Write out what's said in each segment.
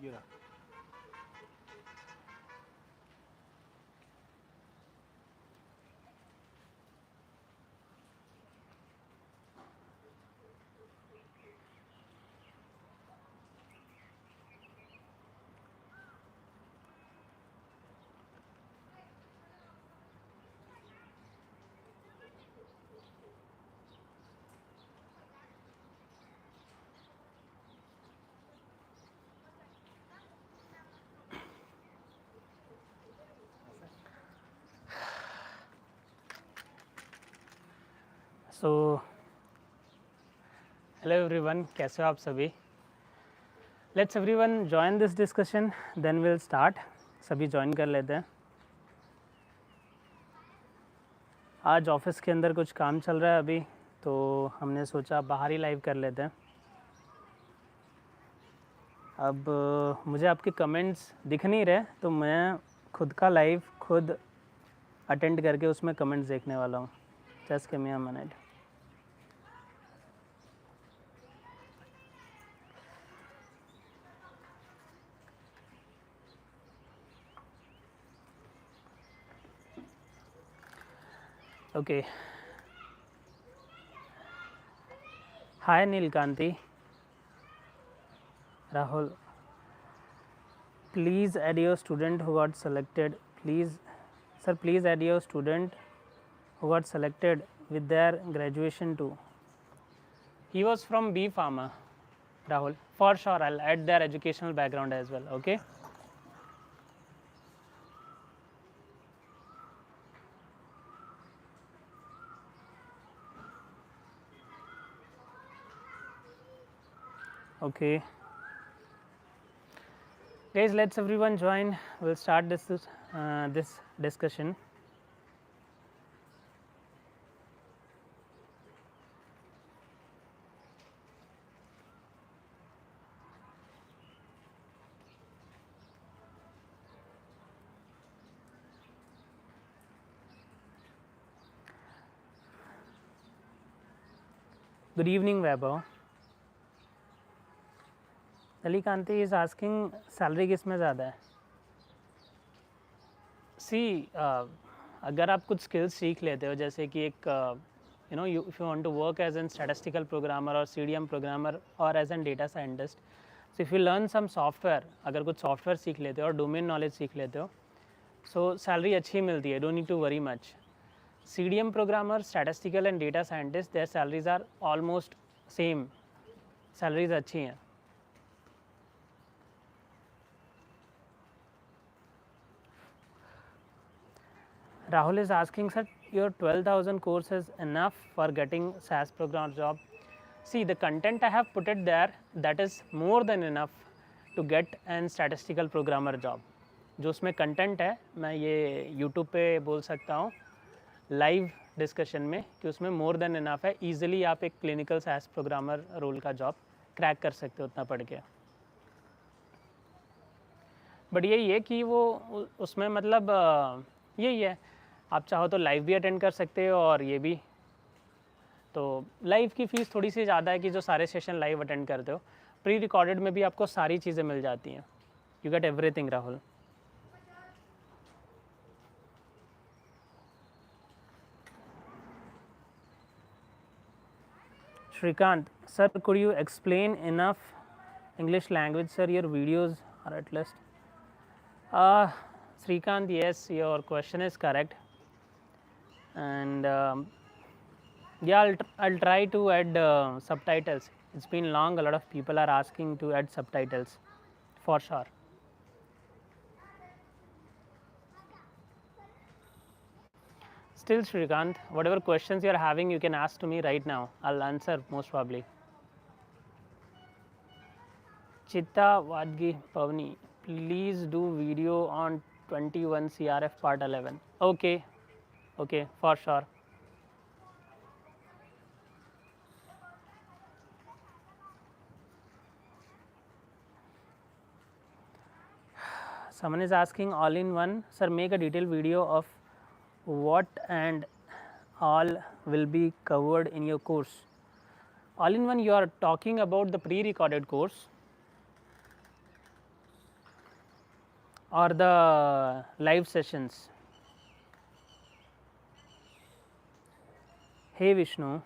Yeah. So hello everyone, कैसे हो आप सभी? Let's everyone join this discussion, then will start. सभी ज्वाइन कर लेते हैं. आज ऑफिस के अंदर कुछ काम चल रहा है अभी, तो हमने सोचा बाहर ही लाइव कर लेते हैं. अब मुझे आपके कमेंट्स दिख नहीं रहे, तो मैं खुद का लाइव खुद अटेंड करके उसमें कमेंट्स देखने वाला हूँ. Just give me a minute. Okay. Hi Neelkanti. Rahul, please add your student who got selected. Please, sir, please add your student who got selected with their graduation too. He was from B Pharma, Rahul. For sure, I'll add their educational background as well. Okay. Okay. Guys, let's everyone join. We'll start this discussion. Good evening, Vaibhav. Alikanti is asking salary किस में ज़्यादा है? See, अगर आप कुछ skills सीख लेते हो, जैसे कि एक if you want to work as an statistical programmer or CDM programmer or as an data scientist, so if you learn some software, अगर कुछ software सीख लेते हो और domain knowledge सीख लेते हो, so salary अच्छी मिलती है. Don't need to worry much. CDM programmer, statistical and data scientist, their salaries are almost same. Salaries अच्छी हैं. Rahul is asking, sir, your 12,000 course is enough for getting SAS program job? See, the content I have put it there, that is more than enough to get an statistical programmer job. जो उसमें content है, मैं ये YouTube पे बोल सकता हूँ live discussion में कि उसमें मोर देन इनफ है. ईजिली आप एक क्लिनिकल SAS प्रोग्रामर रोल का जॉब क्रैक कर सकते हो उतना पढ़ के. बट यही है कि वो उसमें मतलब यही है, आप चाहो तो लाइव भी अटेंड कर सकते हो और ये भी. तो लाइव की फ़ीस थोड़ी सी ज़्यादा है कि जो सारे सेशन लाइव अटेंड करते हो. प्री रिकॉर्डेड में भी आपको सारी चीज़ें मिल जाती हैं. You get everything. Rahul, Shrikant, sir, could you explain enough English language, sir? Your videos are at least. Shrikant, yes, your question is correct. And yeah, I'll try to add subtitles. It's been long, a lot of people are asking to add subtitles, for sure. Still, Shrikant, whatever questions you're having, you can ask to me right now. I'll answer most probably. Chitta Vadgi Pavni, please do video on 21 CRF part 11. Okay, okay, for sure. Someone is asking all in one, sir, make a detailed video of what and all will be covered in your course. All in one, you are talking about the pre-recorded course. or the live sessions? Hey Vishnu.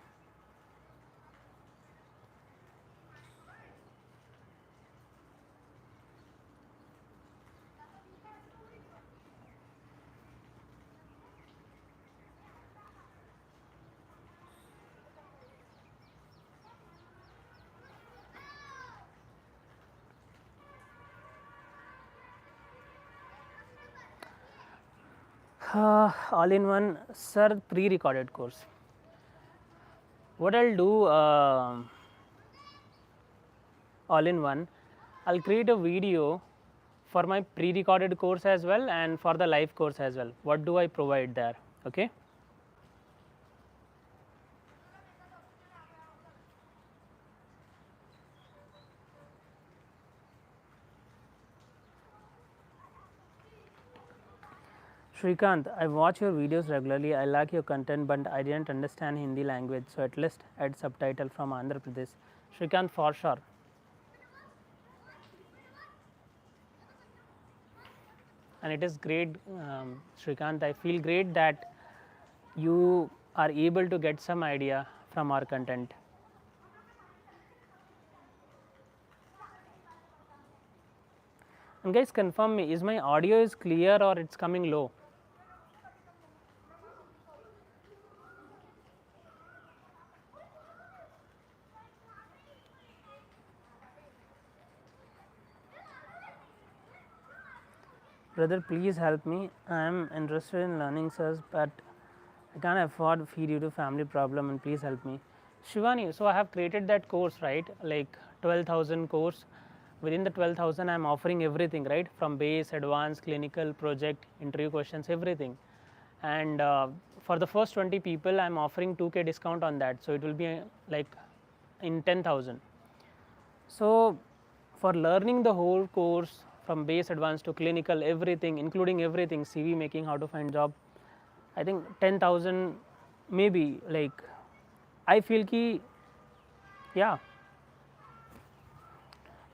All in one, sir, pre-recorded course. What I'll do, all in one, I'll create a video for my pre-recorded course as well and for the live course as well. What do I provide there? Okay. Shrikant, I watch your videos regularly. I like your content, but I didn't understand Hindi language, so at least add subtitle from Andhra Pradesh. Shrikant, for sure. And it is great, Shrikant. I feel great that you are able to get some idea from our content. And guys, confirm me, is my audio is clear or it's coming low? Brother, please help me. I am interested in learning SaaS, but I can't afford fee due to family problem, and please help me. Shivani, so I have created that course, right? Like 12,000 course. Within the 12,000, I am offering everything, right? From base, advanced, clinical, project, interview questions, everything. And for the first 20 people, I am offering 2K discount on that. So it will be like in 10,000. So for learning the whole course from base, advanced to clinical, everything, including everything, CV making, how to find job, I think 10,000 maybe, like I feel ki, yeah,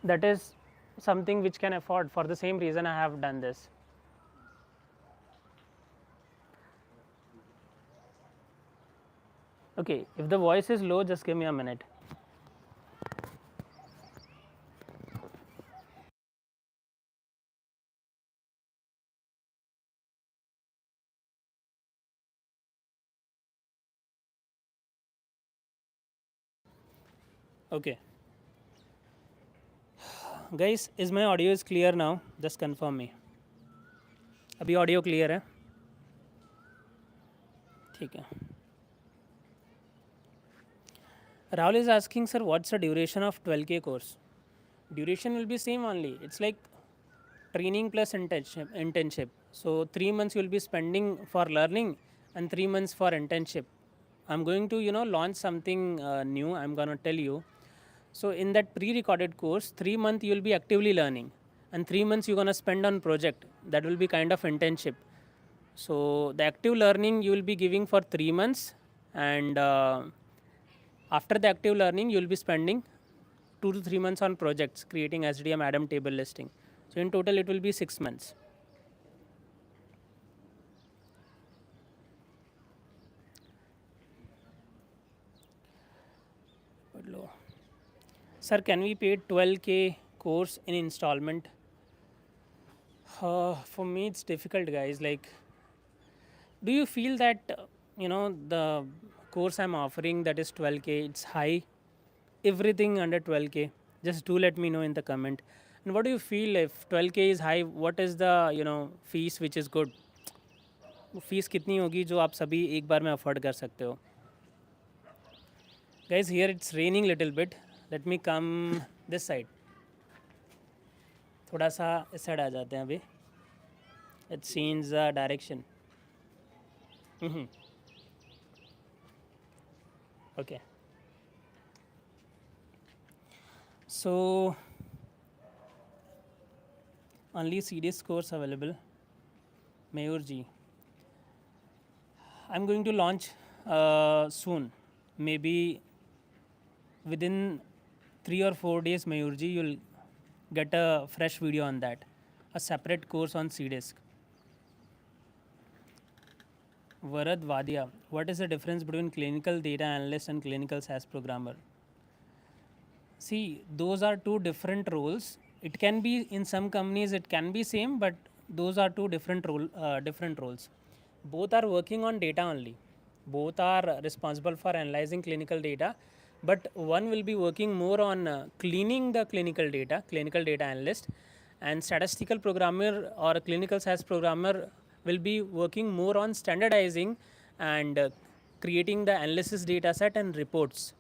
that is something which can afford. For the same reason I have done this. Okay, if the voice is low, just give me a minute. Okay. Guys, is my audio is clear now? Just confirm me. अभी audio clear है? ठीक है. Rahul is asking, sir, what's the duration of 12K course? Duration will be same only. It's like training plus internship. So 3 months you will be spending for learning and 3 months for internship. I'm going to launch something new. I'm going to tell you. So in that pre-recorded course, 3 months you will be actively learning, and 3 months you're going to spend on project. That will be kind of internship. So the active learning you will be giving for 3 months, and after the active learning you will be spending 2 to 3 months on projects, creating SDM Adam table listing. So in total it will be 6 months. Sir, can we pay 12K course in installment? For me it's difficult, guys. Like, do you feel that the course I'm offering, that is 12K, it's high? Everything under 12K, just do let me know in the comment. And what do you feel, if 12K is high, what is the fees which is good? Fees कितनी होगी जो आप सभी एक बार में afford कर सकते हो? Guys, here it's raining little bit. Let me come this side. थोड़ा सा इस साइड आ जाते हैं अभी. It changes the direction. Okay. So only CDS course available. Mayur ji, I'm going to launch soon. Maybe within 3 or 4 days, Mayur ji, you'll get a fresh video on that. a separate course on CDisk. Varad Vadia, what is the difference between clinical data analyst and clinical SaaS programmer? See, those are two different roles. It can be in some companies, it can be same, but those are two different roles. Both are working on data only. Both are responsible for analyzing clinical data, but one will be working more on cleaning the clinical data analyst, and statistical programmer or a clinical SaaS programmer will be working more on standardizing and creating the analysis data set and reports.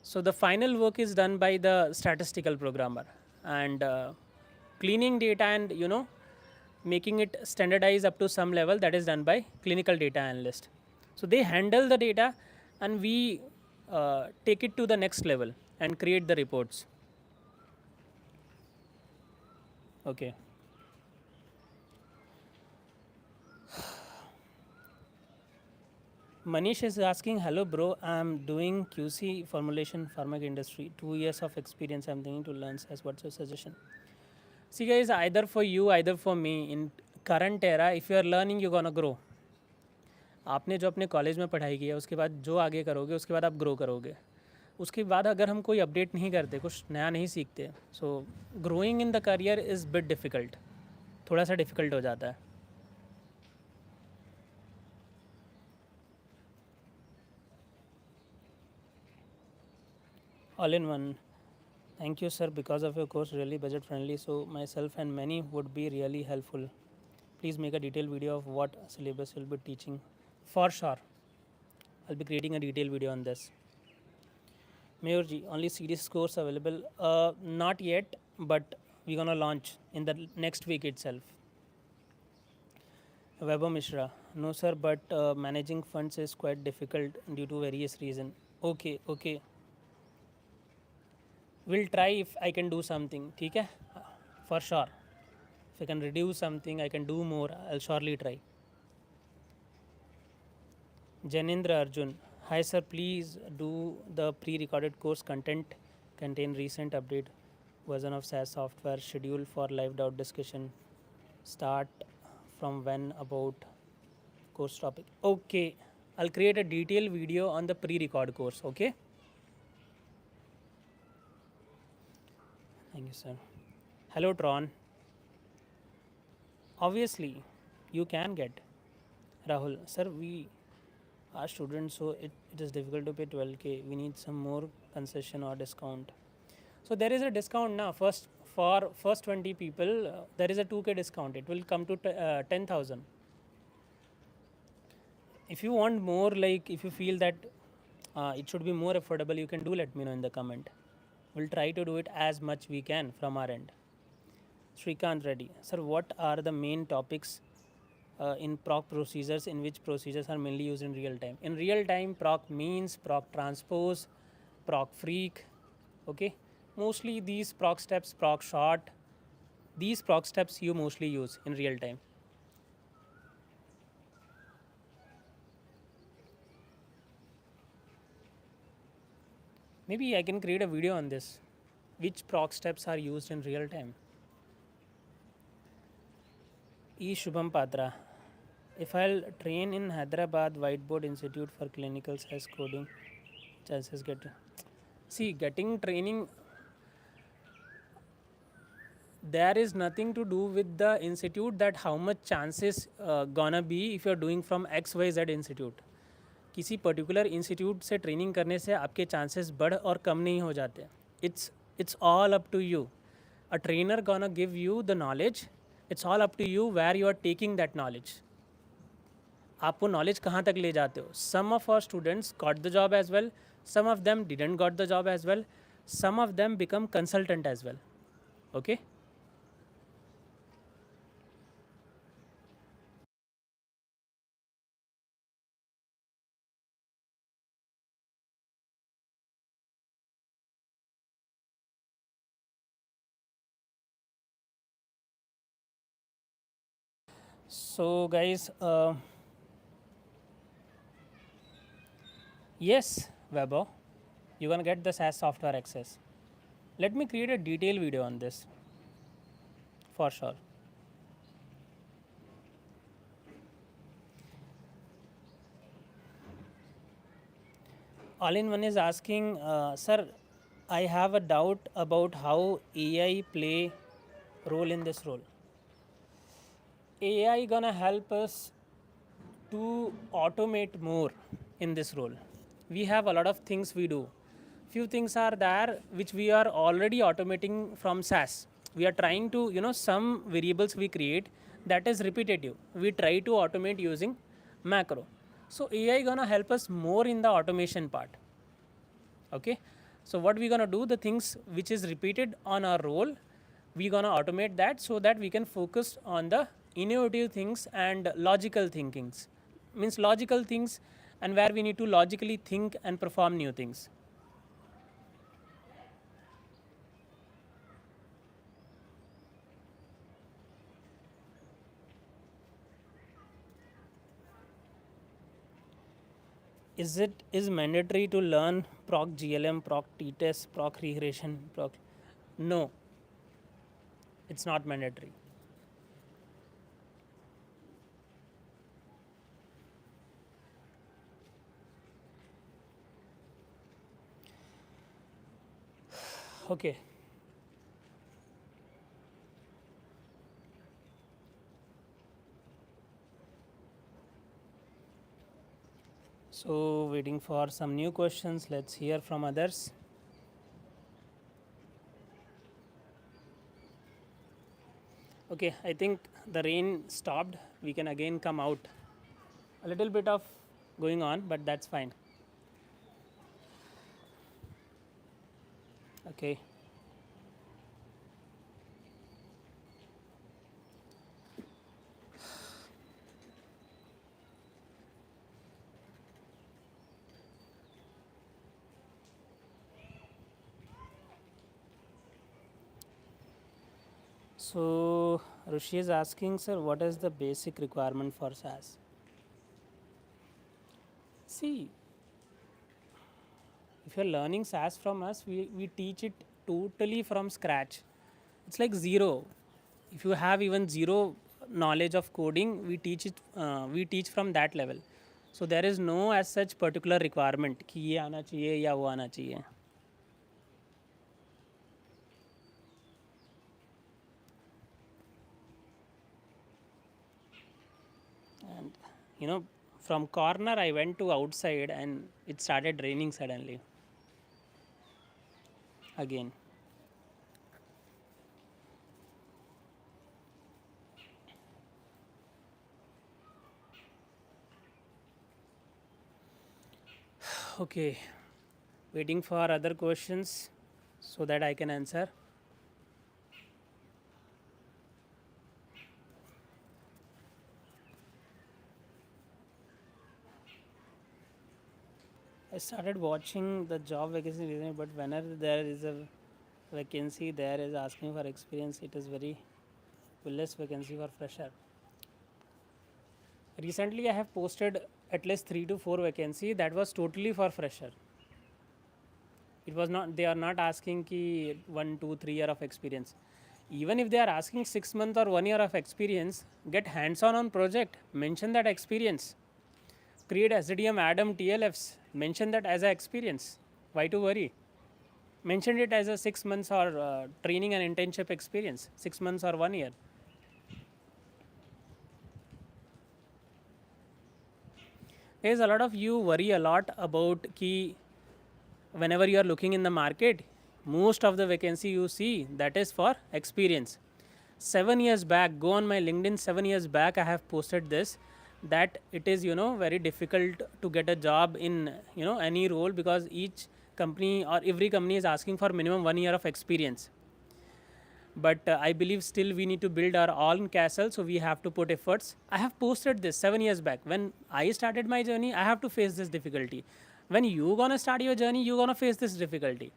So the final work is done by the statistical programmer, and cleaning data and making it standardized up to some level, that is done by clinical data analyst. So they handle the data and we take it to the next level and create the reports. Okay. Manish is asking, hello bro, I'm doing QC formulation pharma industry, 2 years of experience, I'm thinking to learn as what's your suggestion? See guys, either for you, either for me, in current era, if you are learning, you're gonna grow. आपने जो अपने college में पढ़ाई की है उसके बाद जो आगे करोगे उसके बाद आप ग्रो करोगे. उसके बाद अगर हम कोई अपडेट नहीं करते, कुछ नया नहीं सीखते, सो growing in the career is bit difficult, थोड़ा सा डिफ़िकल्ट हो जाता है. All in one. Thank you sir, because of your course really budget friendly, so myself and many would be really helpful. Please make a detailed video of what syllabus you'll be teaching. For sure, I'll be creating a detailed video on this. Mayurji, only CDisk course available? Not yet, but we're gonna launch in the next week itself. Vaibhav Mishra, no sir, but managing funds is quite difficult due to various reasons. Okay. We'll try if I can do something, ठीक है? For sure. If I can reduce something, I can do more, I'll surely try. Janindra Arjun, hi sir, please do the pre-recorded course content contain recent update version of SaaS software, schedule for live doubt discussion, start from when, about course topic. Okay, I'll create a detailed video on the pre-record course. Okay. Thank you sir. Hello Tron. Obviously you can get. Rahul, sir, we are students, so it is difficult to pay 12K. We need some more concession or discount. So there is a discount now. For first 20 people, there is a 2K discount. It will come to 10,000. If you want more, like if you feel that it should be more affordable, you can do let me know in the comment. We'll try to do it as much we can from our end. Srikant Reddy, sir, what are the main topics in proc procedures, in which procedures are mainly used in real time? In real time, proc means, proc transpose, proc freak. Okay, mostly these proc steps, proc short, these proc steps you mostly use in real time. Maybe I can create a video on this, which proc steps are used in real time. E. Shubham Patra, if I'll train in Hyderabad Whiteboard Institute for Clinical SaaS coding, chances get. See, getting training, there is nothing to do with the institute, that how much chances gonna be if you're doing from XYZ institute. किसी particular institute से training करने से आपके chances बढ़ और कम नहीं हो जाते. It's all up to you. A trainer gonna give you the knowledge. It's all up to you where you are taking that knowledge. आप वो नॉलेज कहाँ तक ले जाते हो. Some of our students got the job as well, some of them didn't got the job as well, some of them become consultant as well. Okay. So guys, yes, Weber, you're gonna get the SaaS software access. Let me create a detailed video on this for sure. All in one is asking, sir, I have a doubt about how AI play role in this role. AI gonna help us to automate more in this role. We have a lot of things we do. Few things are there which we are already automating from SAS. We are trying to, some variables we create that is repetitive. We try to automate using macro. So AI gonna help us more in the automation part. Okay. So what we gonna do, the things which is repeated on our role, we gonna automate that so that we can focus on the innovative things and logical thinkings. Means logical things, and where we need to logically think and perform new things. Is mandatory to learn proc GLM, proc T-test, proc regression, proc? No, it's not mandatory. Okay. So waiting for some new questions. Let's hear from others. Okay, I think the rain stopped. We can again come out. A little bit of going on, but that's fine. Okay. So Rushi is asking, sir, what is the basic requirement for SAS? See, if you're learning SAS from us, we teach it totally from scratch. It's like zero. If you have even zero knowledge of coding, we teach it. We teach from that level. So there is no as such particular requirement कि ये आना चाहिए या वो आना चाहिए. And from corner I went to outside and it started raining suddenly. Again. Okay, waiting for other questions so that I can answer. I started watching the job vacancy recently, but whenever there is a vacancy, there is asking for experience. It is very less vacancy for fresher. Recently, I have posted at least 3 to 4 vacancy that was totally for fresher. It was not. They are not asking ki 1, 2, 3 year of experience. Even if they are asking 6 months or 1 year of experience, get hands-on on project. Mention that experience. Create SDM, ADAM, TLFs. Mention that as an experience. Why to worry? Mention it as a 6 months or training and internship experience. 6 months or 1 year. There's a lot of you worry a lot about ki whenever you are looking in the market, most of the vacancy you see that is for experience. 7 years back, go on my LinkedIn, 7 years back I have posted this, that it is very difficult to get a job in any role because each company or every company is asking for minimum 1 year of experience. But I believe still we need to build our own castle, so we have to put efforts. I have posted this 7 years back. When I started my journey, I have to face this difficulty. When you gonna start your journey, you gonna face this difficulty.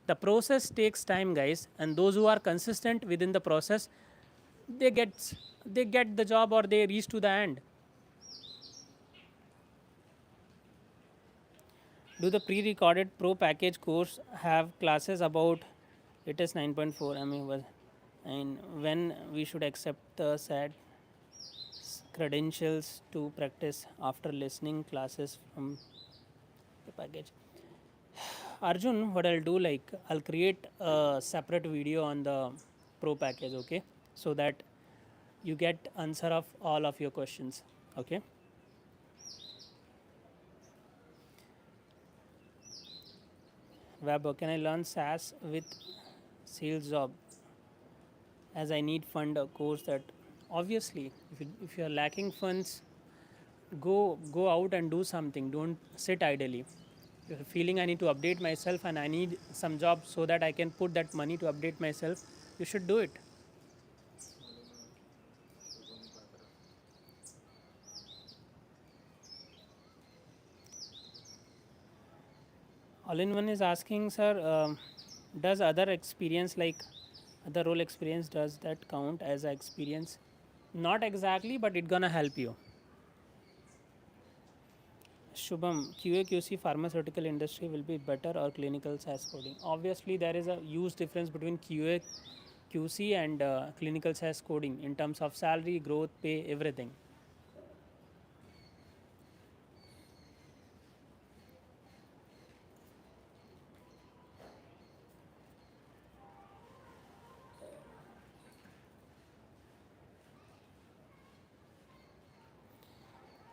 The process takes time, guys, and those who are consistent within the process, they get the job or they reach to the end. Do the pre-recorded pro package course have classes about latest 9.4? I mean, well, and when we should accept the SAT credentials to practice after listening classes from the package. Arjun, what I'll do, like I'll create a separate video on the pro package, okay, so that you get answer of all of your questions, okay. Web, can I learn SaaS with sales job, as I need fund a course that, obviously if you are lacking funds, go out and do something, don't sit idly. If you're feeling I need to update myself and I need some job so that I can put that money to update myself, you should do it. All in one is asking, sir, does other experience, like other role experience, does that count as a experience? Not exactly, but it gonna help you. Shubham, QA QC pharmaceutical industry will be better or clinical SaaS coding? Obviously, there is a huge difference between QA QC and clinical SaaS coding in terms of salary, growth, pay, everything.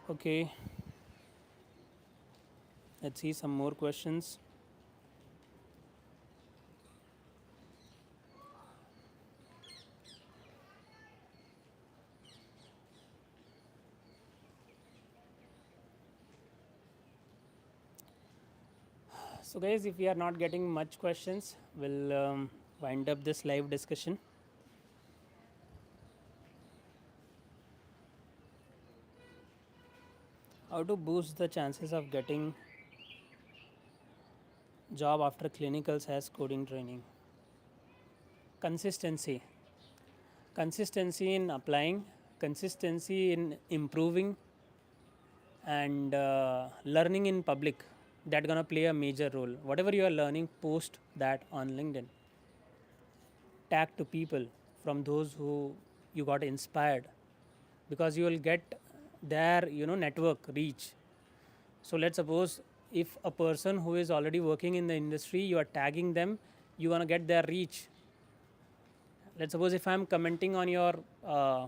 Okay, let's see some more questions. So, guys, if we are not getting much questions, we'll wind up this live discussion. How to boost the chances of getting job after clinical SaaS coding training? Consistency. Consistency in applying, consistency in improving, and learning in public. That gonna play a major role. Whatever you are learning, post that on LinkedIn. Tag to people from those who you got inspired, because you will get their network reach. So let's suppose if a person who is already working in the industry, you are tagging them, you want to get their reach. Let's suppose if I'm commenting on your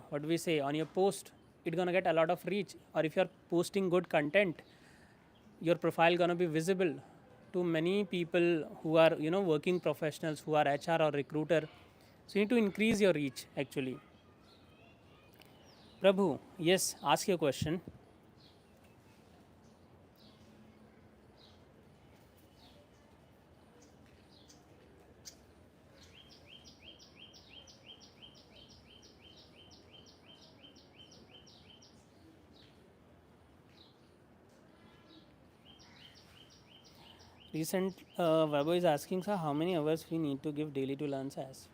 what do we say, on your post, it's gonna get a lot of reach. Or if you're posting good content, your profile gonna be visible to many people who are working professionals, who are HR or recruiter. So you need to increase your reach actually. Prabhu, yes, ask your question. Recent Vaibhav is asking, sir, how many hours we need to give daily to learn SaaS?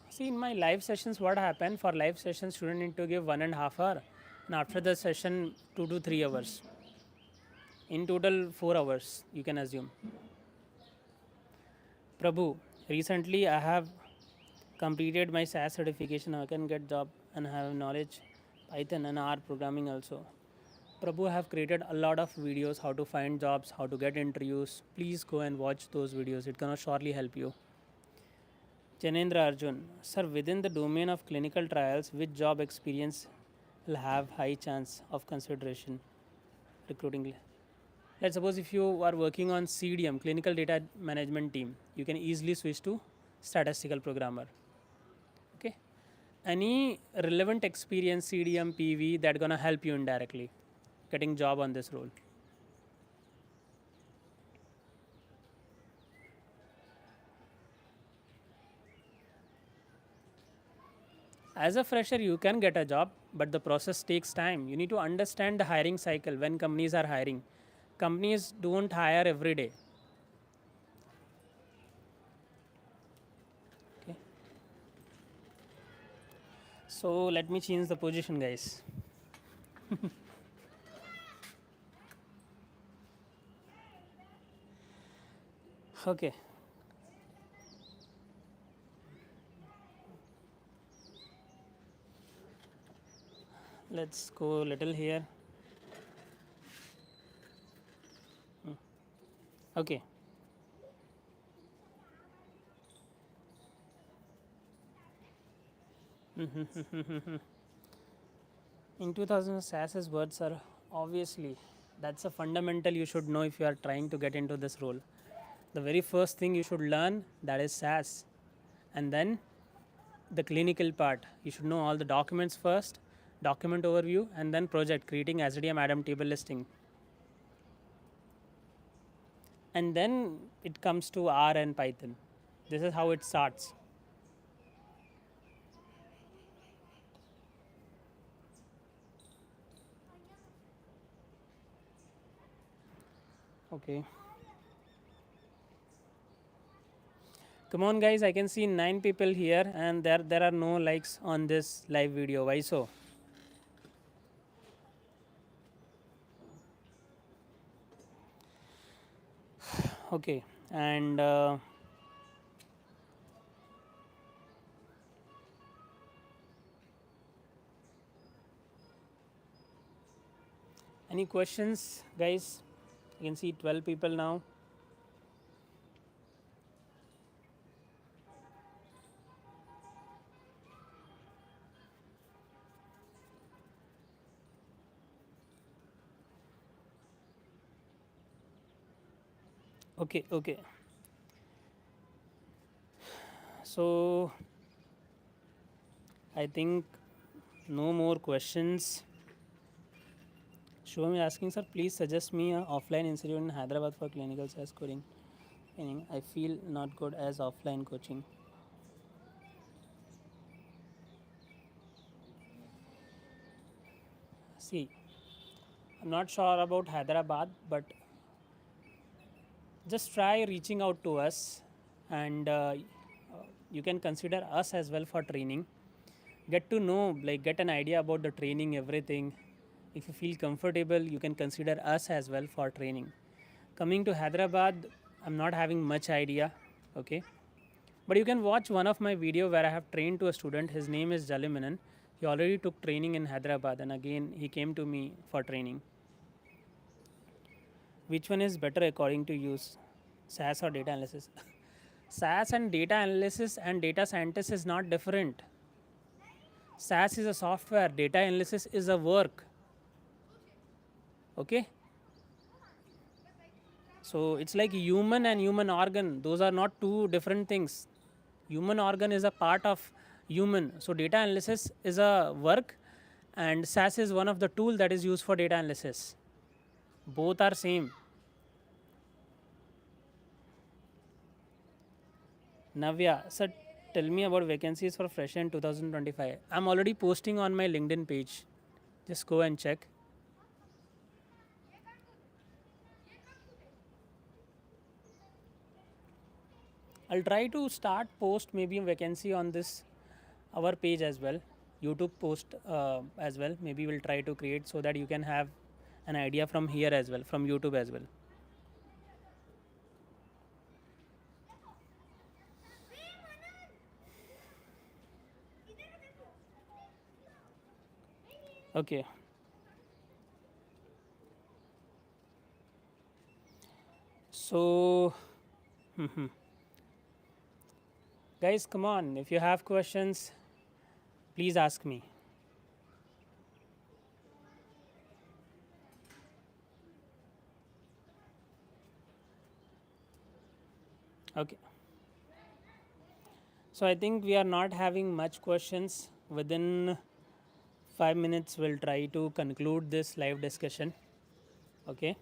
See, in my live sessions, what happened for live sessions, student need to give 1.5 hour, and after the session, 2 to 3 hours. In total, 4 hours, you can assume. Prabhu, recently I have completed my SaaS certification. I can get job and have knowledge Python and R programming also. Prabhu, I have created a lot of videos how to find jobs, how to get interviews. Please go and watch those videos. It's gonna surely help you. Janendra Arjun, sir, within the domain of clinical trials, which job experience will have high chance of consideration recruiting? Let's suppose if you are working on CDM, clinical data management team, you can easily switch to statistical programmer. Okay, any relevant experience, CDM, PV, that gonna help you indirectly getting job on this role. As a fresher, you can get a job, but the process takes time. You need to understand the hiring cycle when companies are hiring. Companies don't hire every day. Okay. So let me change the position, guys. Okay. let's go a little here. Okay. In 2000, SaaS's words are obviously that's a fundamental you should know if you are trying to get into this role. The very first thing you should learn that is SaaS, and then the clinical part. You should know all the documents first, document overview, and then project creating SDM Adam table listing. And then it comes to R and Python. This is how it starts. Okay. Come on guys, I can see 9 people here and there are no likes on this live video. Why so? Okay, and any questions guys? You can see 12 people now. Okay, okay. So I think no more questions. Shubham is asking, sir, please suggest me an offline institute in Hyderabad for clinical SaaS coding training. I feel not good as offline coaching. See, I'm not sure about Hyderabad, but just try reaching out to us, and you can consider us as well for training. Get to know, like, get an idea about the training, everything. If you feel comfortable, you can consider us as well for training. Coming to Hyderabad, I'm not having much idea, okay? But you can watch one of my video where I have trained to a student. His name is Jalimanan. He already took training in Hyderabad, and again he came to me for training. Which one is better according to you, SaaS or data analysis? SaaS and data analysis and data scientist is not different. SaaS is a software, data analysis is a work. Okay? So it's like human and human organ, those are not two different things. Human organ is a part of human. So data analysis is a work, and SaaS is one of the tool that is used for data analysis. Both are same. Navya, sir, tell me about vacancies for fresher in 2025. I'm already posting on my LinkedIn page. Just go and check. I'll try to start post maybe a vacancy on this our page as well, YouTube post as well. Maybe we'll try to create so that you can have an idea from here as well, from YouTube as well. Okay. So, guys, come on. If you have questions, please ask me. Okay. So I think we are not having much questions. Within 5 minutes, we'll try to conclude this live discussion. Okay.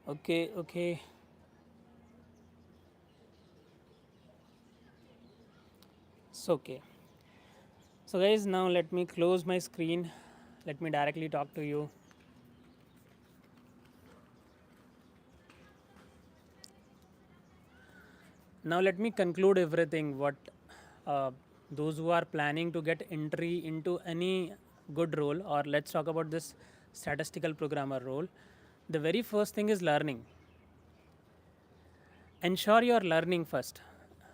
Okay, okay. So, okay. So guys, now let me close my screen. Let me directly talk to you. Now let me conclude everything what those who are planning to get entry into any good role, or let's talk about this statistical programmer role, the very first thing is learning. Ensure you are learning first.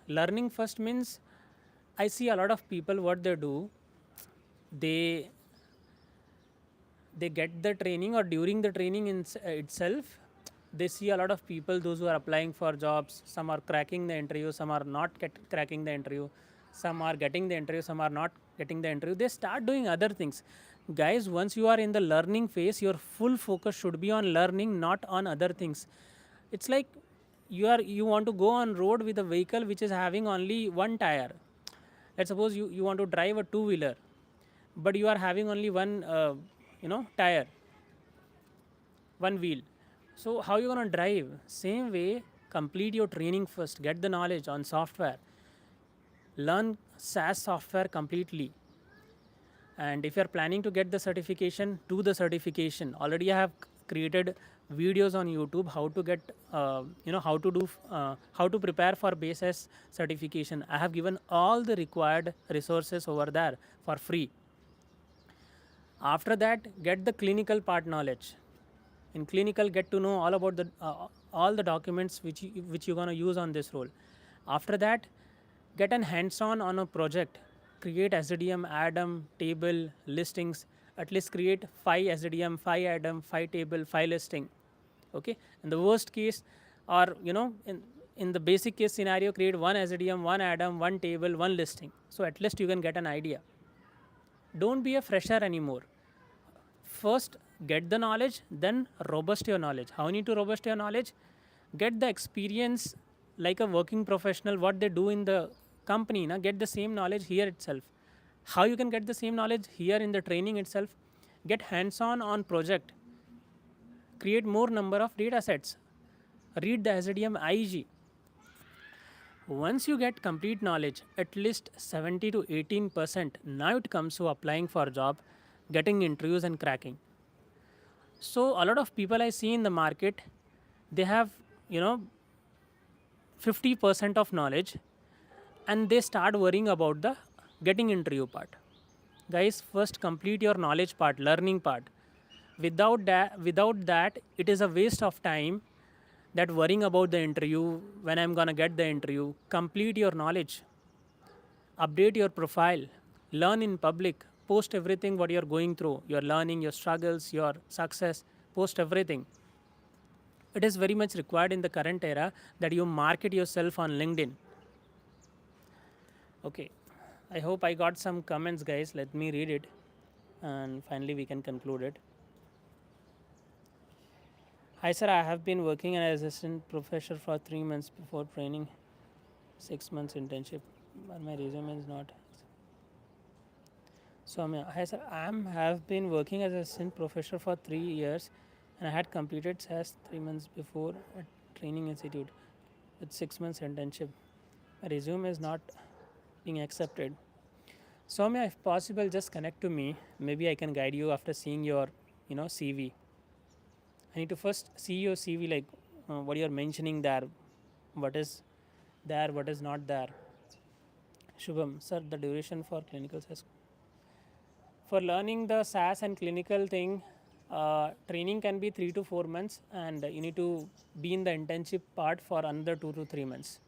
Learning first means I see a lot of people what they do, they get the training, or during the training itself they see a lot of people, those who are applying for jobs, some are cracking the interview, some are not cracking the interview, some are getting the interview, some are not getting the interview, they start doing other things. Guys, once you are in the learning phase, your full focus should be on learning, not on other things. It's like you want to go on road with a vehicle which is having only one tire. Let's suppose you want to drive a two-wheeler, but you are having only one tire, one wheel. So how you gonna drive? Same way, complete your training first, get the knowledge on software, learn SaaS software completely. And if you are planning to get the certification, do the certification. Already I have created videos on YouTube how to get how to prepare for basis certification. I have given all the required resources over there for free. After that, get the clinical part knowledge. In clinical, get to know all about the all the documents which you're going to use on this role. After that, get an hands-on on a project. Create SDM, ADAM, table, listings. At least create 5 SDM, 5 ADAM, 5 table, 5 listing. Okay. In the worst case, or in the basic case scenario, create 1 SDM, 1 ADAM, 1 table, 1 listing. So at least you can get an idea. Don't be a fresher anymore. First, get the knowledge, then robust your knowledge. How you need to robust your knowledge? Get the experience like a working professional, what they do in the company. Get the same knowledge here itself. How you can get the same knowledge here in the training itself? Get hands-on on project. Create more number of data sets. Read the SDM IG. Once you get complete knowledge, at least 70 to 18%, now it comes to applying for a job, getting interviews and cracking. So a lot of people I see in the market, they have 50% of knowledge, and they start worrying about the getting interview part. Guys, first complete your knowledge part, learning part. Without that, it is a waste of time that worrying about the interview, when I'm gonna get the interview. Complete your knowledge, update your profile, learn in public, post everything what you're going through, your learning, your struggles, your success, post everything. It is very much required in the current era that you market yourself on LinkedIn. Okay, I hope I got some comments, guys. Let me read it, and finally we can conclude it. Hi sir, I have been working as assistant professor for 3 months before training, 6 months internship, but my resume is not. So hi sir, I have been working as assistant professor for 3 years, and I had completed SAS 3 months before at training institute with 6 months internship. My resume is not being accepted. So if possible, just connect to me. Maybe I can guide you after seeing your CV. I need to first see your CV, like what you're mentioning there, what is there, what is not there. Shubham, sir, the duration for clinical SAS. For learning the SAS and clinical thing, training can be 3 to 4 months, and you need to be in the internship part for another 2 to 3 months.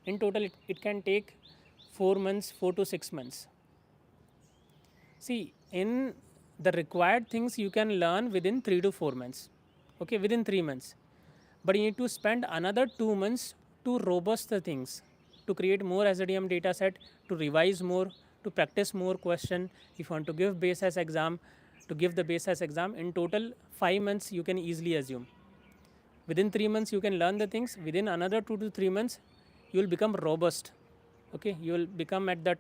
In total, it can take 4 months, 4 to 6 months. See, in the required things you can learn within 3 to 4 months. Okay, within 3 months. But you need to spend another 2 months to robust the things, to create more SDM data set, to revise more, to practice more question. If you want to give basis exam, to give the basis exam. In total, 5 months you can easily assume. Within 3 months you can learn the things. Within another 2 to 3 months, you will become robust. Okay, you will become at that,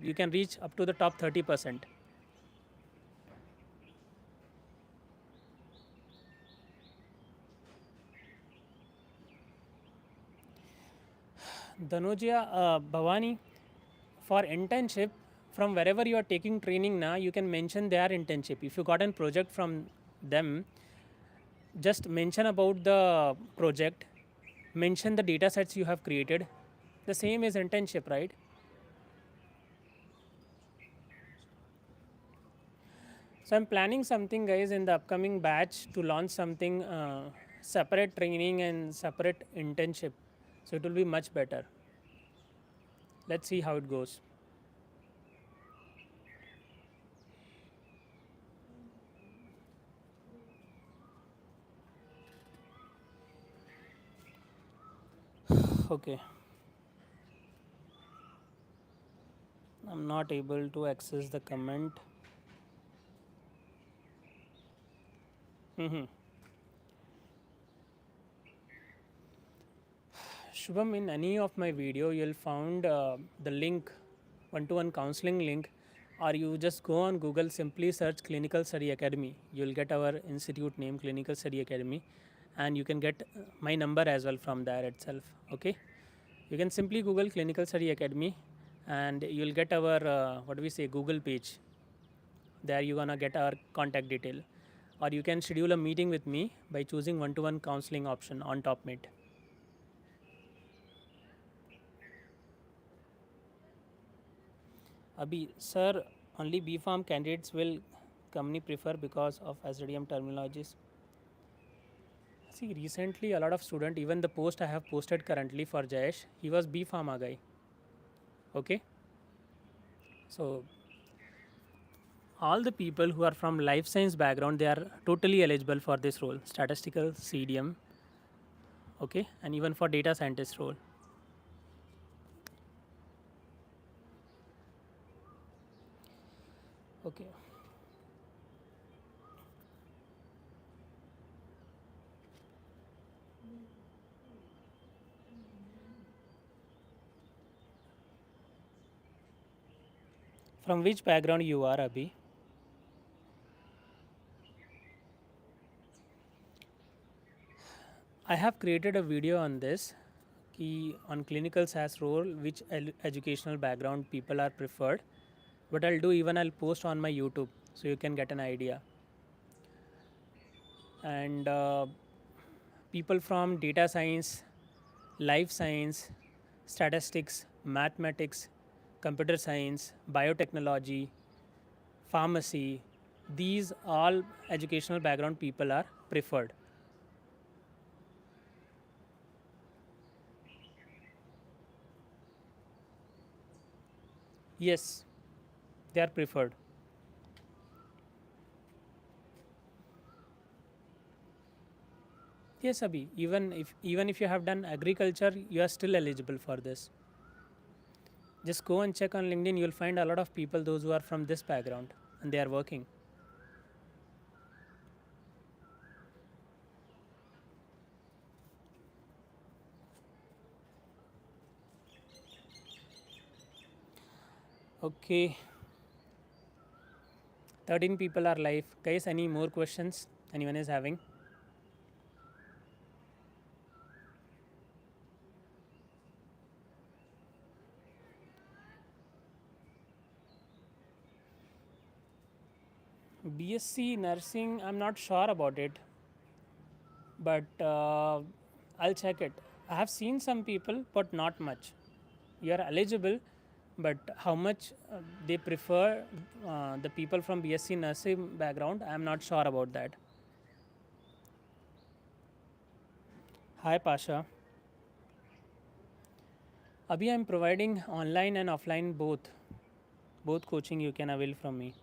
you can reach up to the top 30%. Dhanuja, Bhavani, for internship, from wherever you are taking training now, you can mention their internship. If you got a project from them, just mention about the project, mention the data sets you have created. The same is internship, right? So I'm planning something, guys, in the upcoming batch to launch something separate training and separate internship. So it will be much better. Let's see how it goes. Okay. I'm not able to access the comment. Mm-hmm. Shubham, in any of my video, you'll find the link, one-to-one counseling link, or you just go on Google, simply search Clinical Study Academy. You'll get our institute name, Clinical Study Academy, and you can get my number as well from there itself. Okay, you can simply Google Clinical Study Academy, and you'll get our what do we say, Google page. There you're gonna get our contact detail, or you can schedule a meeting with me by choosing one-to-one counseling option on TopMate. Abhi, sir, only B Farm candidates will company prefer because of SDM terminologies. See, recently a lot of student, even the post I have posted currently for Jayesh, he was B Pharma guy. Okay, so all the people who are from life science background, they are totally eligible for this role, statistical CDM. Okay, and even for data scientist role. Okay. From which background you are, Abhi? I have created a video on this, on clinical SaaS role, which educational background people are preferred. What I'll do, even I'll post on my YouTube so you can get an idea. And people from data science, life science, statistics, mathematics, computer science, biotechnology, pharmacy, these all educational background people are preferred. Yes, they are preferred. Yes, Abhi. Even if you have done agriculture, you are still eligible for this. Just go and check on LinkedIn. You'll find a lot of people, those who are from this background, and they are working. Okay. 13 people are live. Guys, any more questions anyone is having? BSc nursing, I'm not sure about it, but I'll check it. I have seen some people, but not much. You are eligible, but how much they prefer the people from BSc nursing background, I'm not sure about that. Hi, Pasha. Abhi, I'm providing online and offline both. Both coaching you can avail from me.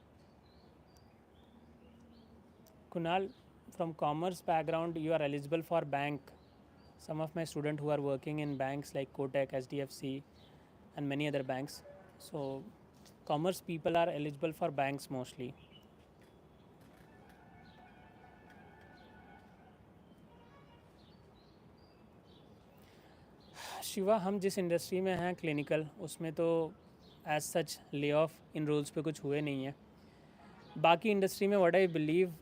Kunal, from commerce background, you are eligible for bank. Some of my students who are working in banks like Kotak, SDFC, and many other banks. So, commerce people are eligible for banks mostly. Shiva, हम जिस industry में हैं clinical, उसमें तो as such lay off इन rules पे कुछ हुए नहीं है. बाकी इंडस्ट्री में what I believe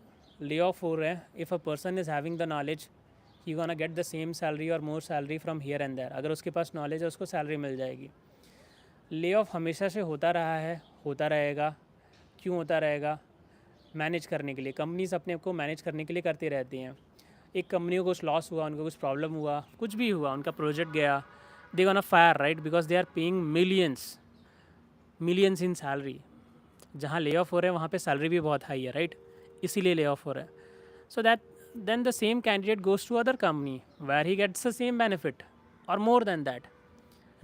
lay off हो रहे हैं. If a person is having the knowledge, he gonna get the same salary और more salary from here and there. अगर उसके पास नॉलेज है, उसको सैलरी मिल जाएगी. ले ऑफ हमेशा से होता रहा है, होता रहेगा. क्यों होता रहेगा? मैनेज करने के लिए. कंपनीज अपने आप को मैनेज करने के लिए करती रहती हैं. एक कंपनी को कुछ लॉस हुआ, उनको कुछ प्रॉब्लम हुआ, कुछ भी हुआ, उनका प्रोजेक्ट गया, they gonna fire, right? Because they are paying millions in salary. जहाँ ले ऑफ हो रहे हैं वहाँ पे सैलरी भी बहुत हाई है, राइट? इसीलिए ले ऑफ हो रहा है. So that then the same candidate goes to other company where he gets the same benefit और मोर देन दैट.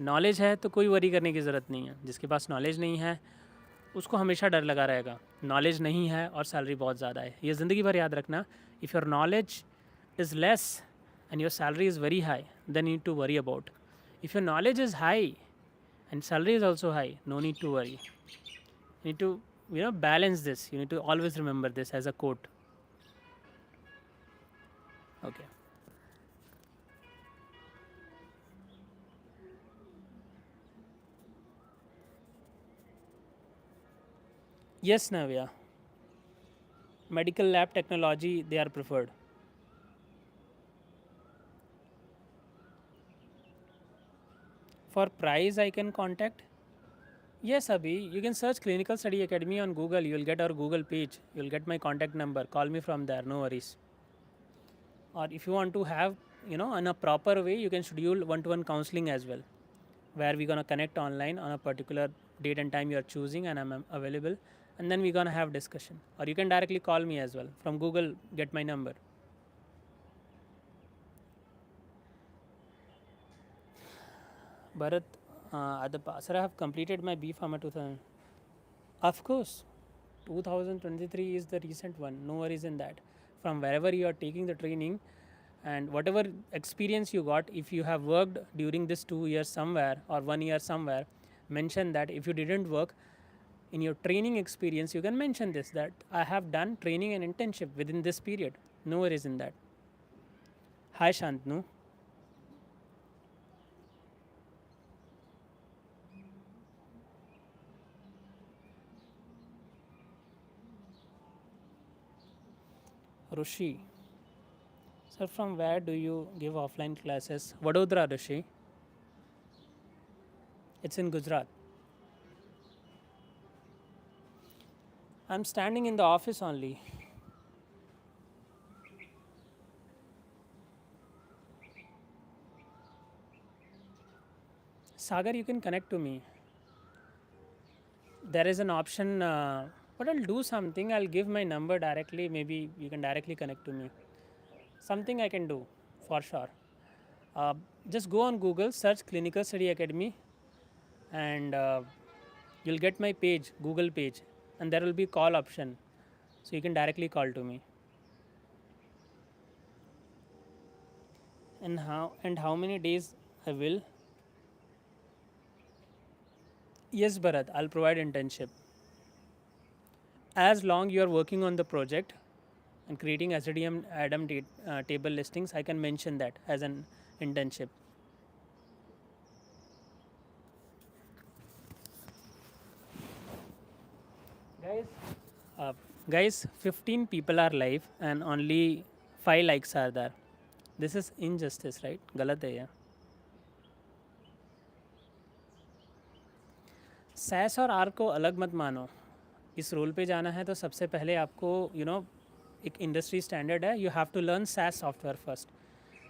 नॉलेज है तो कोई वरी करने की ज़रूरत नहीं है. जिसके पास नॉलेज नहीं है उसको हमेशा डर लगा रहेगा. नॉलेज नहीं है और सैलरी बहुत ज़्यादा है, ये ज़िंदगी भर याद रखना. If your knowledge is less and your salary is very high, then you need to worry about. If your knowledge is high and salary is also high, no need to worry. You need to, balance this. You need to always remember this as a quote. Okay. Yes, Navya. Medical lab technology, they are preferred. For price, I can contact. Yes, Abhi, you can search Clinical Study Academy on Google. You will get our Google page. You will get my contact number. Call me from there. No worries. Or if you want to have, in a proper way, you can schedule one-to-one counseling as well, where we're gonna connect online on a particular date and time you are choosing, and I'm available. And then we're gonna have discussion. Or you can directly call me as well from Google. Get my number. Bharat, sir, I have completed my B Pharma 2000. Of course, 2023 is the recent one. No worries in that. From wherever you are taking the training, and whatever experience you got, if you have worked during this 2 years somewhere or 1 year somewhere, mention that. If you didn't work in your training experience, you can mention this, that I have done training and internship within this period. No worries in that. Hi Shantanu. Rushi. Sir, from where do you give offline classes? Vadodara, Rushi. It's in Gujarat. I'm standing in the office only. Sagar, you can connect to me. There is an option, but I'll do something. I'll give my number directly. Maybe you can directly connect to me. Something I can do for sure. Just go on Google, search Clinical Study Academy, and you'll get my page, Google page, and there will be call option, so you can directly call to me. And how many days I will? Yes, Bharat, I'll provide internship. As long you are working on the project and creating SDM Adam table listings, I can mention that as an internship. Guys, guys, 15 people are live and only 5 likes are there. This is injustice, right? गलत है ये. Cess और are को अलग मत मानो. इस role पे जाना है तो सबसे पहले आपको एक इंडस्ट्री स्टैंडर्ड है. You have to learn SAS software first,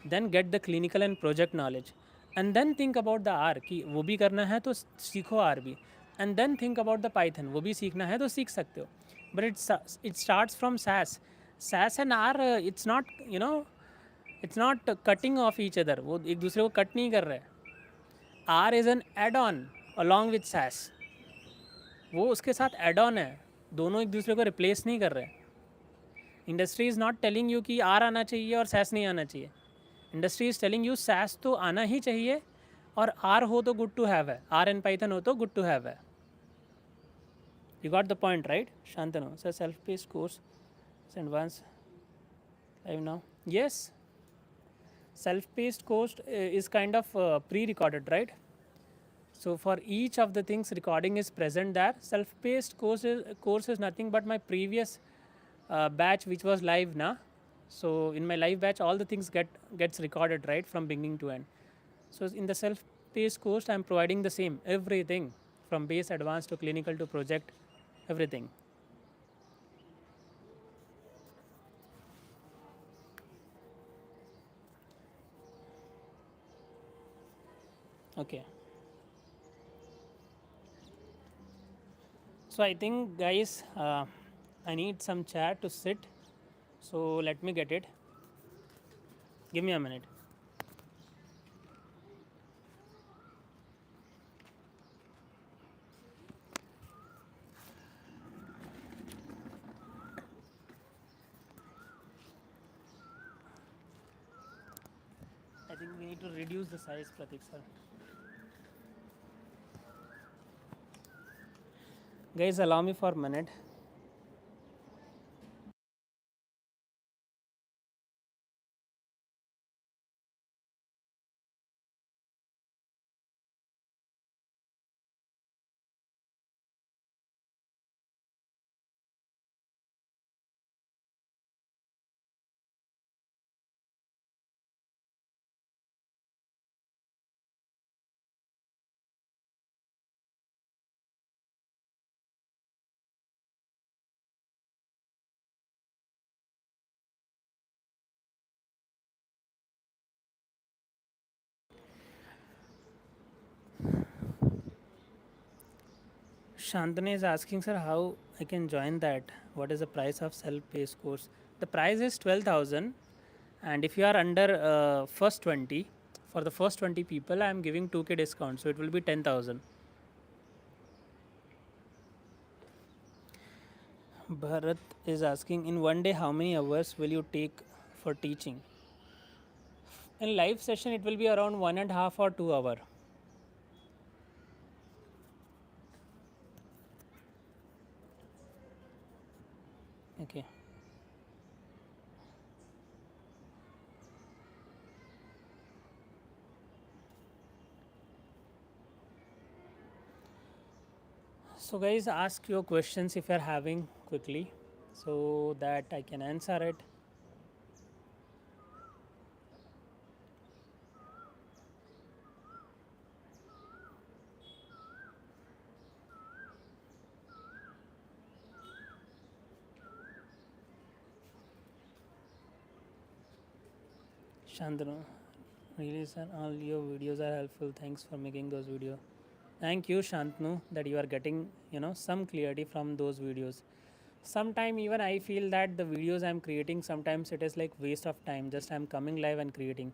then get the clinical and project knowledge, and then think about the R कि वो भी करना है तो सीखो आर भी, and then think about the Python, वो भी सीखना है तो सीख सकते हो. But it starts from SAS. SAS and R, it's not cutting off each other. वो एक दूसरे को कट नहीं कर रहे. R is an add on along with SAS. वो उसके साथ एड ऑन है, दोनों एक दूसरे को रिप्लेस नहीं कर रहे. Industry is not telling you कि आर आना चाहिए और सैस नहीं आना चाहिए. Industry is telling you SAS तो आना ही चाहिए और आर हो तो गुड टू हैव है, आर एंड पाइथन हो तो गुड टू हैव है. You got the point right Shantanu? Sir self paced course advance live now. Yes, self paced course is kind of pre recorded, right? So for each of the things recording is present there. Self-paced course is nothing but my previous batch which was live na. So in my live batch all the things gets recorded right from beginning to end. So in the self-paced course I am providing the same everything from base, advanced to clinical to project, everything. Okay. So I think guys, I need some chair to sit. So let me get it. Give me a minute. I think we need to reduce the size, Pratik sir. Guys, allow me for a minute. Shantanu is asking, sir, how I can join that? What is the price of self-paced course? The price is 12,000, and if you are under first 20, for the first 20 people, I am giving 2K discount, so it will be 10,000. Bharat is asking, in one day, how many hours will you take for teaching? In live session, it will be around 1.5 or 2 hour. Okay. So guys, ask your questions if you are having quickly, so that I can answer it. Shantanu, really sir, all your videos are helpful. Thanks for making those videos. Thank you, Shantanu, that you are getting some clarity from those videos. Sometime even I feel that the videos I'm creating, sometimes it is like waste of time. Just I'm coming live and creating.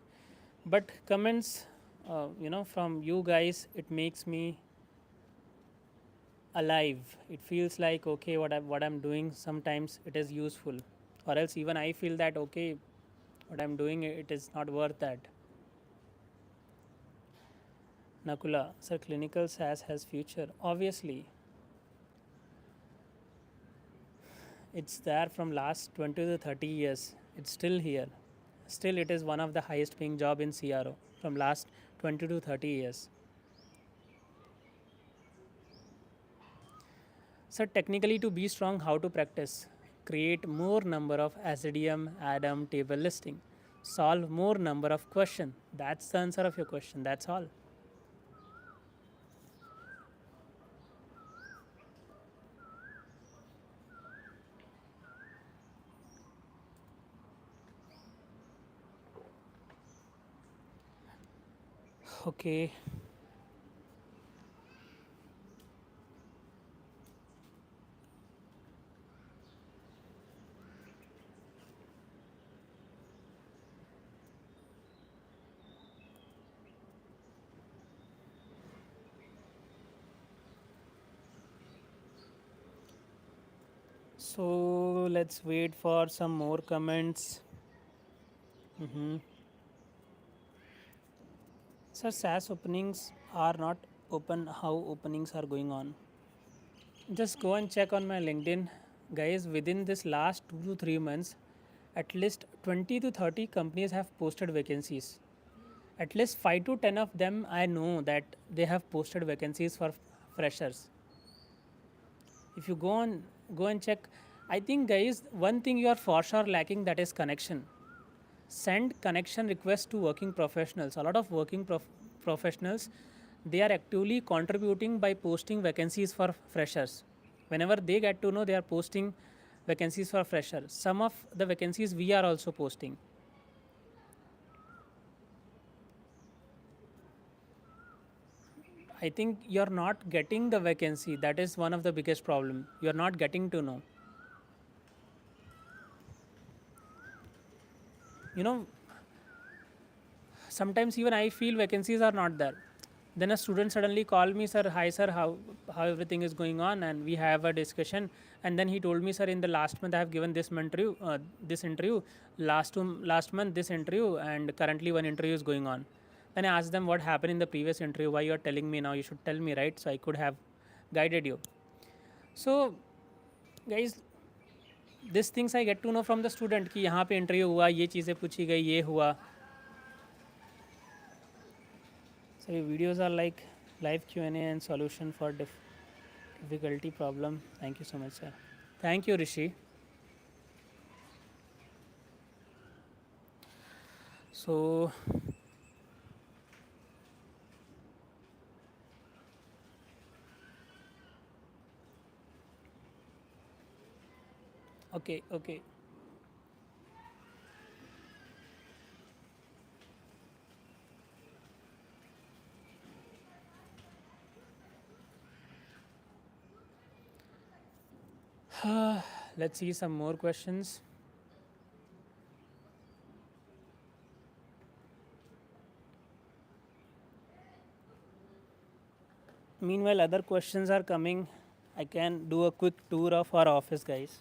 But comments, from you guys, it makes me alive. It feels like okay, what I'm doing sometimes it is useful, or else even I feel that okay, what I'm doing it is not worth that. Nakula, sir, clinical SaaS has future. Obviously, it's there from last 20 to 30 years. It's still here. Still, it is one of the highest paying job in CRO from last 20 to 30 years. So technically, to be strong, how to practice? Create more number of SDM, ADAM table listing. Solve more number of question. That's the answer of your question. That's all. Okay. So let's wait for some more comments. Sir, SaaS openings are not open. How openings are going on? Just go and check on my LinkedIn, guys. Within this last 2 to 3 months, at least 20 to 30 companies have posted vacancies. At least 5 to 10 of them I know that they have posted vacancies for freshers. If you go and check, I think guys, one thing you are for sure lacking, that is connection. Send connection requests to working professionals. A lot of working professionals, they are actively contributing by posting vacancies for freshers. Whenever they get to know, they are posting vacancies for freshers. Some of the vacancies we are also posting. I think you're not getting the vacancy. That is one of the biggest problem. You're not getting to know. You know, sometimes even I feel vacancies are not there. Then a student suddenly called me, sir, hi sir, how everything is going on, and we have a discussion. And then he told me, sir, in the last month I have given this interview, last month this interview, and currently one interview is going on. Then I asked them what happened in the previous interview, why you are telling me now, you should tell me, right? So I could have guided you. So guys, this things I get to know from the student कि यहाँ पे interview हुआ, ये चीज़ें पूछी गई, ये हुआ. So videos are like live Q&A and solution for difficulty problem. Thank you so much, sir. Thank you, Rishi. So okay. Let's see some more questions. Meanwhile, other questions are coming. I can do a quick tour of our office, guys.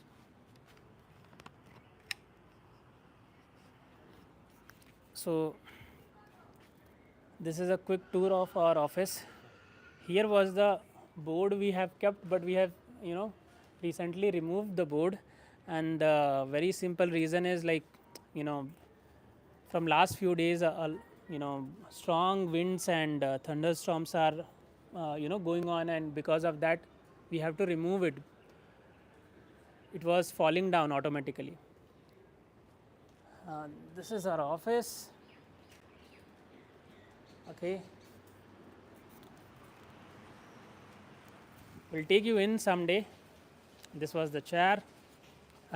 So this is a quick tour of our office. Here was the board we have kept, but we have, recently removed the board, and the very simple reason is, like, from last few days, strong winds and thunderstorms are going on, and because of that we have to remove it. It was falling down automatically. This is our office. Okay, we'll take you in someday. This was the chair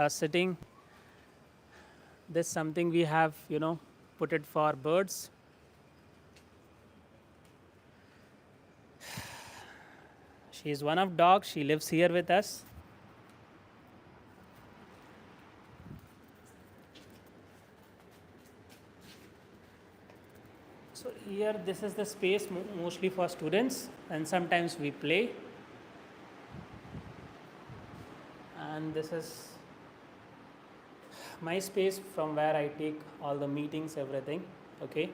sitting. This something we have put it for birds. She is one of dogs. She lives here with us. So here, this is the space mostly for students, and sometimes we play. And this is my space from where I take all the meetings, everything. Okay.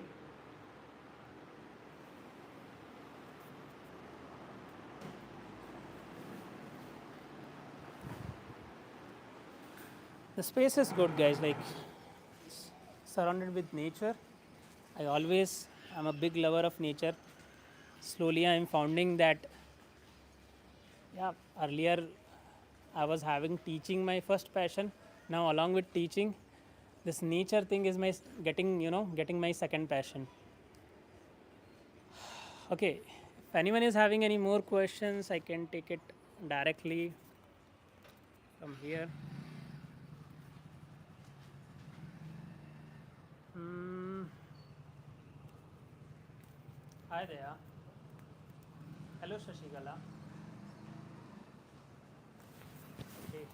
The space is good, guys, like surrounded with nature. I always am a big lover of nature. Slowly I am finding that, earlier I was having teaching my first passion. Now along with teaching, this nature thing is my getting my second passion. Okay, if anyone is having any more questions, I can take it directly from here. Hi there. Hello, Shashikala. Okay.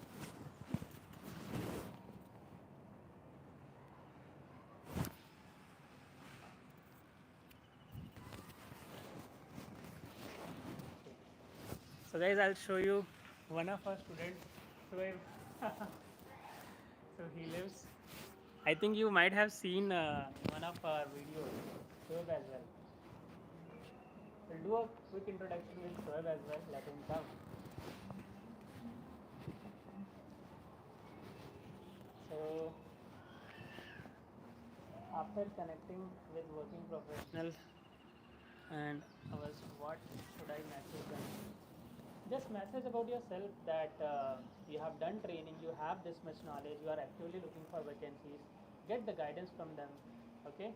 So guys, I'll show you one of our students. So he lives. I think you might have seen one of our videos, Shoaib as well. We'll do a quick introduction with Shoaib as well. Let him come. So after connecting with working professional and I was, what should I message them? Just message about yourself that you have done training, you have this much knowledge, you are actively looking for vacancies. Get the guidance from them. Okay.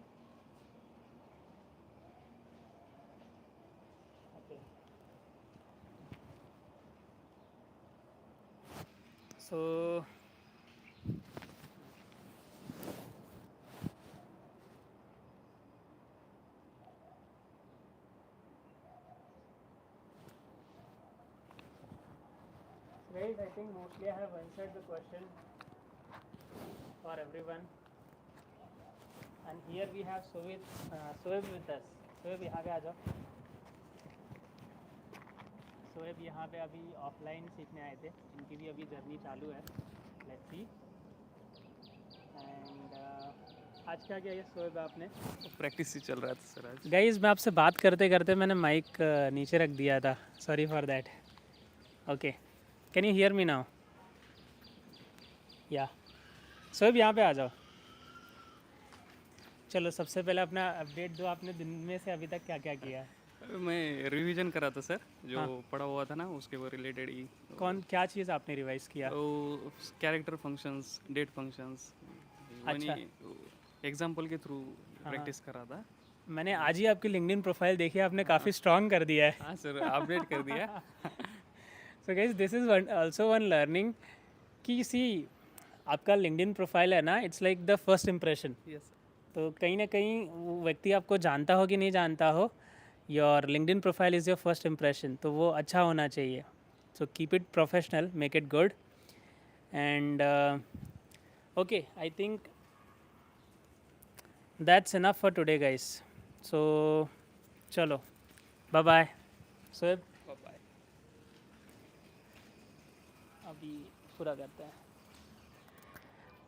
Okay. So guys, I think mostly I have answered the question for everyone. And here we have Soeb with us. Soeb यहाँ पे आ जाओ. सोएब यहाँ पे अभी offline सीखने आए थे. इनकी भी अभी जर्नी चालू है. Let's see. एंड आज क्या किया ये सोएब आपने? प्रैक्टिस ही चल रहा था सर आज. गाइस मैं आपसे बात करते करते मैंने माइक नीचे रख दिया था. Sorry for that. Okay, can you hear me now? या सोएब यहाँ पे आ जाओ. चलो सबसे पहले अपना अपडेट दो. आपने दिन में से अभी तक क्या क्या किया है? मैं रिवीजन करा था सर, जो हाँ. पढ़ा हुआ था ना उसके वो रिलेटेड ही. कौन क्या चीज़ आपने रिवाइज किया? तो कैरेक्टर फंक्शंस, डेट फंक्शंस, अच्छा. एग्जाम्पल के थ्रू हाँ. प्रैक्टिस करा था. मैंने आज ही आपकी लिंक्डइन प्रोफाइल देखी. आपने काफ़ी स्ट्रॉन्ग कर दिया है. हाँ सर, अपडेट कर दिया. So guys this is also one learning कि सी आपका लिंक्डइन प्रोफाइल है ना, it's like the first impression. Yes. तो कहीं ना कहीं वो व्यक्ति आपको जानता हो कि नहीं जानता हो, your LinkedIn profile is your first impression. तो वो अच्छा होना चाहिए. So keep it professional, make it good. And okay, I think that's enough for today guys. So चलो, बाय बाय. सोएब बाय. अभी पूरा करते हैं.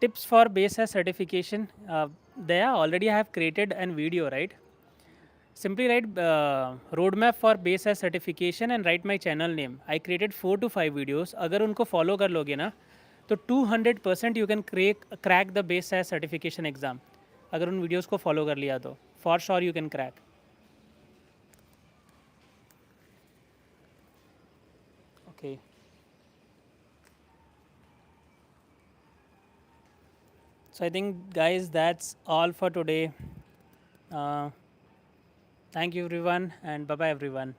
Tips for base as certification. There already I have created an video, right? Simply write roadmap for base as certification and write my channel name. I created 4 to 5 videos. अगर उनको follow कर लोगे ना तो 200% you can crack the base as certification exam. अगर उन videos को follow कर लिया तो for sure you can crack. Okay. So I think guys that's all for today. Thank you everyone and bye bye everyone.